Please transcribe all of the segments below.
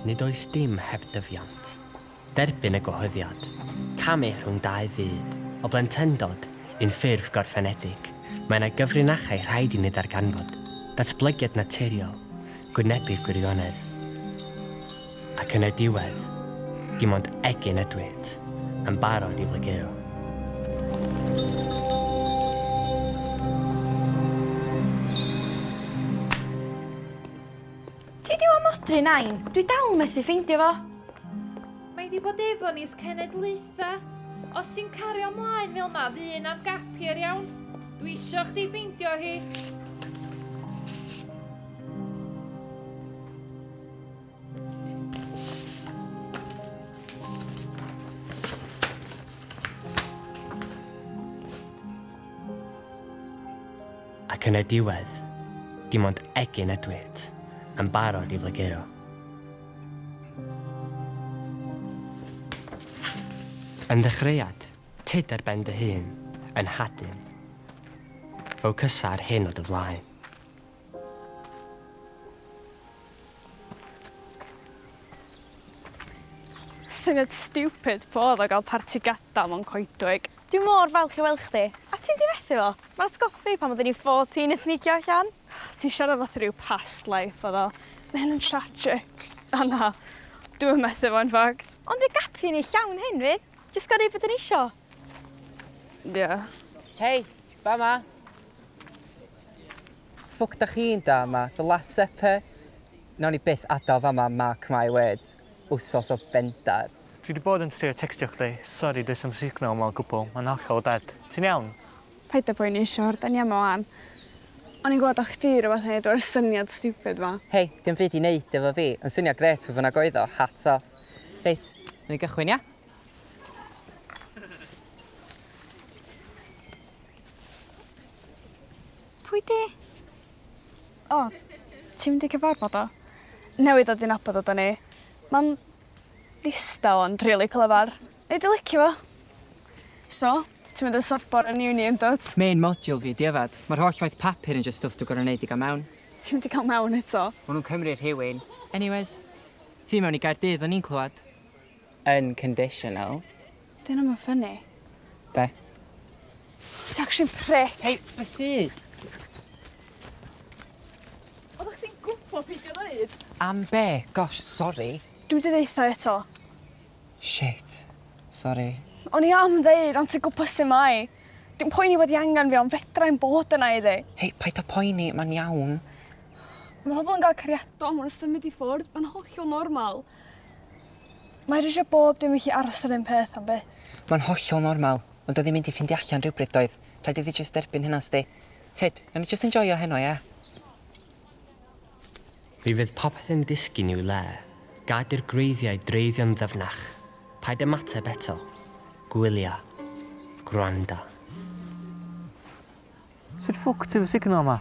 nid oes dim heb dyfiant. Derbyn y gwahoddiad, camu rhwng dau fyd, o blentyndod un ffurf gorffenedig. Mae yna gyfrinachau rhaid i ni ddarganfod, datblygiad naturiol, gwynebu'r gwirionedd. Ac yn y diwedd, dim ond egin ydwyt, yn barod i flyguro. Ti di o modri nain? Dwi dal methu ffeindio fo. Mae di bod efo ni's cenedlaetha. Os ti'n cario ymlaen fel yma, ddyn am gapur iawn. Dwi isio chdi ffeindio hi. Ac yn y diwedd, dim ond egin ydwyt, yn barod i flyguro. Yn ddechreuad, tyd ar ben dy hun, yn hadyn. Ffocysa ar hyn o dy flaen. Syniad stupid bod o gael parti gadael mewn coedwig. Dwi mor falch i weld chdi. A ti'n di fethu fo? Mae'r atgoffi pan oedden ni 14 yn sneakio allan. Ti'n siarad fath rhyw past life o ddo. Mae hyn yn tragic. A na, dwi'n methu fo yn fact. Ond fi gapi ni llawn hyn fyd. Just gael ei bod yn isio. Ie. Hei, ba ma? Ffwc da chi'n da ma, the last supper. Nawn ni byth adael fa ma mark my words. Wsos o bendar. Dwi wedi bod yn styrio textio chdi. Sori, does am signal yma o gwbl. Mae'n hollol o dead. Ti'n iawn? Paid o boen i siwr, da ni am o wan. O'n i'n gwybod o'ch di rhywbeth neud o'r syniad stupid ma. Hei, dim byd i wneud efo fi. Yn swnio gret fe fyna goeddo, hats off. Reit, nawn ni gychwyn, ia? Pwy di? O, ti'n mynd i cyfarfod o? Newydd o di'n abod o da ni. Mae'n ddistaw ond rili clyfar. Ei di licio fo? So, ti'n mynd y sorbor yn uni yn dod? Main module fi, diafad. Mae'r holl waith papur yn just stwff dwi'n gorau wneud i gael mewn. Ti'n mynd i cael mewn eto? Mae nhw'n cymryd rhywun. Anyways, ti mewn i Gaerdydd o'n i'n clywed? Unconditional. Dyn nhw'n ffynnu. Be? Ti actually'n prick. Hei, be sydd? Oeddech chdi'n gwybod beth i ddweud? Am be? Gosh, sorry. Dwi'n mynd i ddeitha eto. Shit. Sorry. O'n i am ddeud, ond ti'n gwybod sy'n mai. Dwi'n poeni bod i angen fi, ond fedrai'n bod yna iddi. Hei, paid o poeni, mae'n iawn. Mae pobl yn cael cariadon, mae'n symud i ffwrdd, mae'n hollol normal. Mae'r eisiau bob dim i chi aros yr un peth am beth. Mae'n hollol normal, ond oedd hi'n mynd i ffindio allan rhywbryd doedd. Rhaid iddi jyst derbyn hynna sti. Tyd, nawn ni jyst enjoyo heno, ie? Mi fydd popeth yn disgyn i'w le. Gad i'r greiddiau dreiddio'n ddyfnach. Paid ymateb eto. Gwylia. Gwranda. Sut ffwc ti'n signal yma?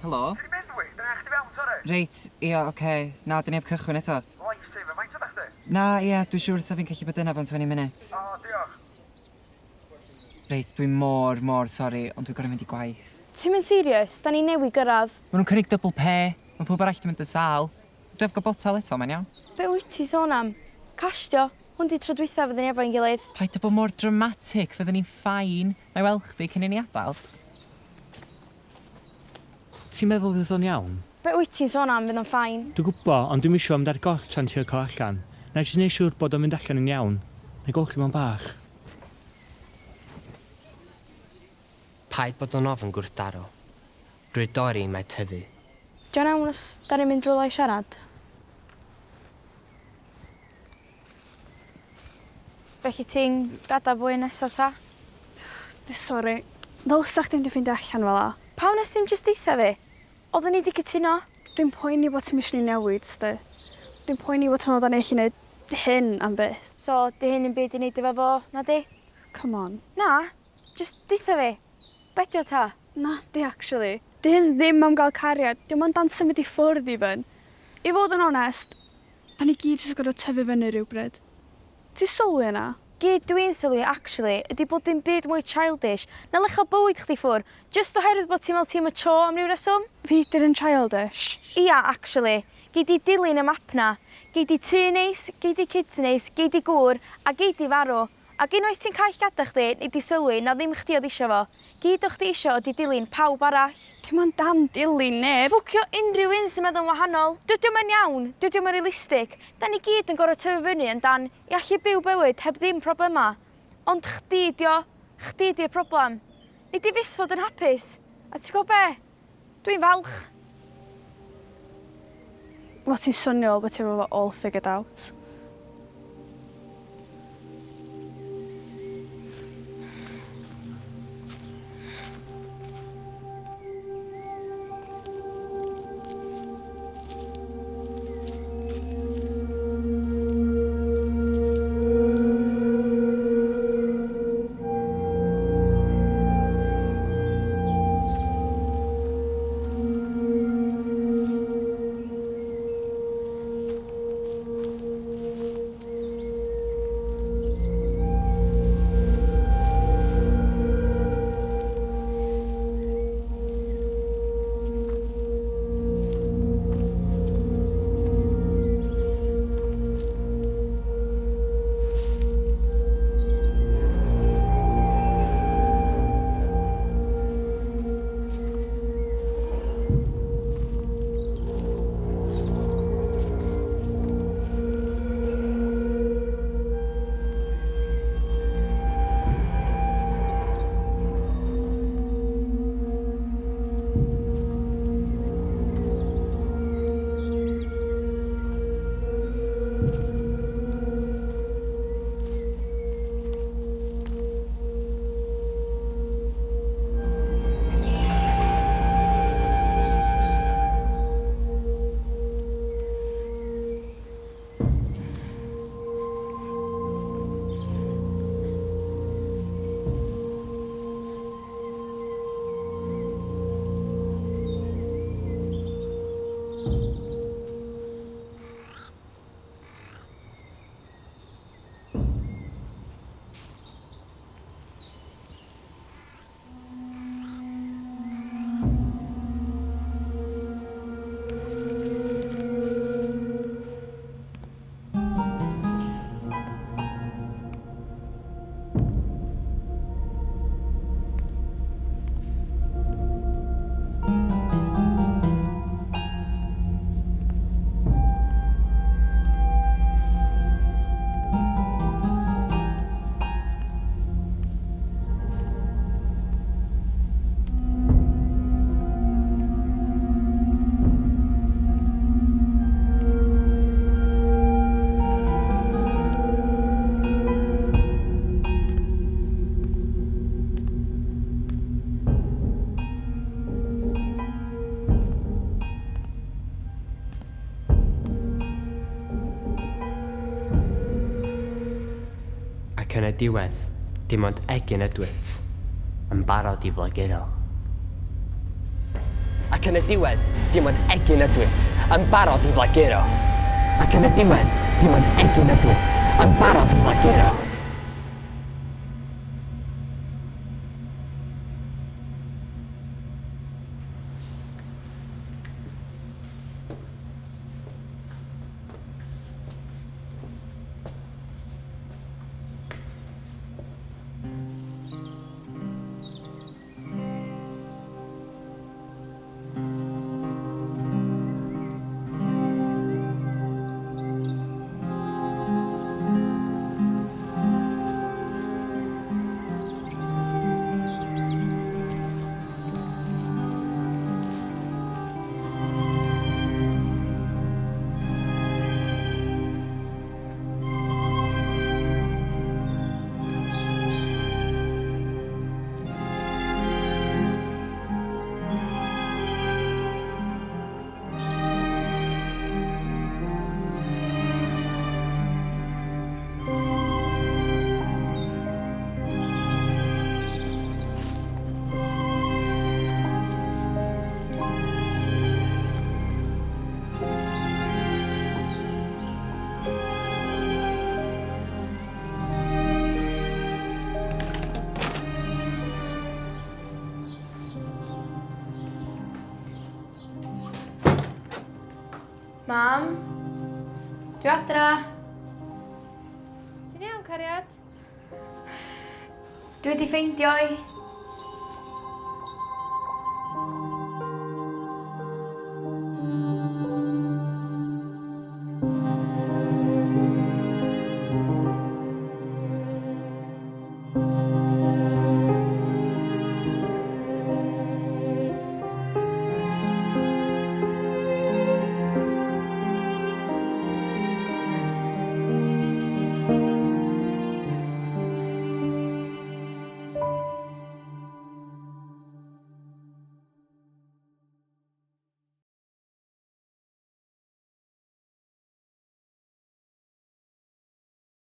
Helo? Ti'n mynd wy? Dyna chdi fewn, sori? Reit, ia, oce. Na, dyn ni heb cychwyn eto. Lifesaver, faint o ddech chi? Na, ia, dwi'n siŵr sef fi'n gallu bod yna fewn 20 minutes. O, diolch. Reit, dwi'n mor sori, ond dwi'n gorau mynd i gwaith. Ti'n mynd serious? Da ni newid gyrraedd. Maen nhw'n cynnig double pay. Mae pob arall yn mynd y sal. Dwi'n gael botel eto, mae'n iawn. Be wyt ti sôn am? Castio? Hwn di tro dwytha fydden ni efo'n gilydd. Paid o bod mor dramatic, fydden ni'n ffain. Na i weld chdi cyn i ni adael. Ti'n meddwl fydd o'n iawn? Be wyt ti'n sôn am fydd o'n ffain? Dwi'n gwybod, ond dwi'n isio am dar goll tan ti'n cael allan. Na i jyst neud siŵr bod o'n mynd allan yn iawn. Na i golchi mewn bach. Paid bod o'n ofyn gwrthdaro. Drwy dorri mae tyfu. Diolch iawn os da ni'n mynd rhywle i siarad. Felly ti'n gadael fwy nesaf ta? Sori, ddylsa chdi'n di ffeindio allan fel la. Pam nes ti'n just eitha fi? Oedden ni di cytuno? Dwi'n poeni bod ti'n mysio ni newid, sti. Dwi'n poeni bod hwnna da ni chi wneud hyn am beth. So, di hyn yn byd i wneud efo fo, na di? Come on. Na, just deitha fi. Bedio ta? Na, di actually. Di hyn ddim am gael cariad. Diolch yn dan symud i ffwrdd i fyn. I fod yn onest, da ni gyd jyst gorfod tyfu fyny rhywbryd. Ti sylwi yna? Gyd dwi'n sylwi, actually, ydy bod dim byd mwy childish na lecho bywyd chdi ffwr, just oherwydd bod ti'n meddwl ti'n mature am ryw reswm. Fi di'r yn childish. Ia, actually. Gei di dilyn y map na. Gei di tŷ neis, gei di kids neis, gei di gŵr, a gei di farw. Ac unwaith ti'n cael gada chdi, neu di sylwi na ddim chdi oedd isio fo. Gyd o'ch di isio oedd i dilyn pawb arall. Dim ond dan dilyn neb. Ffwcio unrhyw un sy'n meddwl wahanol. Dydy yn iawn, dydy yn realistig. Da ni gyd yn gorau tyfu fyny yn dan i allu byw bywyd heb ddim problema. Ond chdi di'r problem. Neu di fus fod yn hapus. A ti'n gwybod be? Dwi'n falch. Wel, ti'n swnio bod ti'n fawr all figured out. Ac yn y diwedd, dim ond egin ydwyt, yn barod I flaguro. Ac yn y diwedd, dim ond egin ydwyt, yn barod I flaguro. Ac yn y diwedd, dim ond egin ydwyt, yn barod I flaguro. Mam? Dwi adra. Ti'n iawn, cariad? Dwi wedi ffeindio i.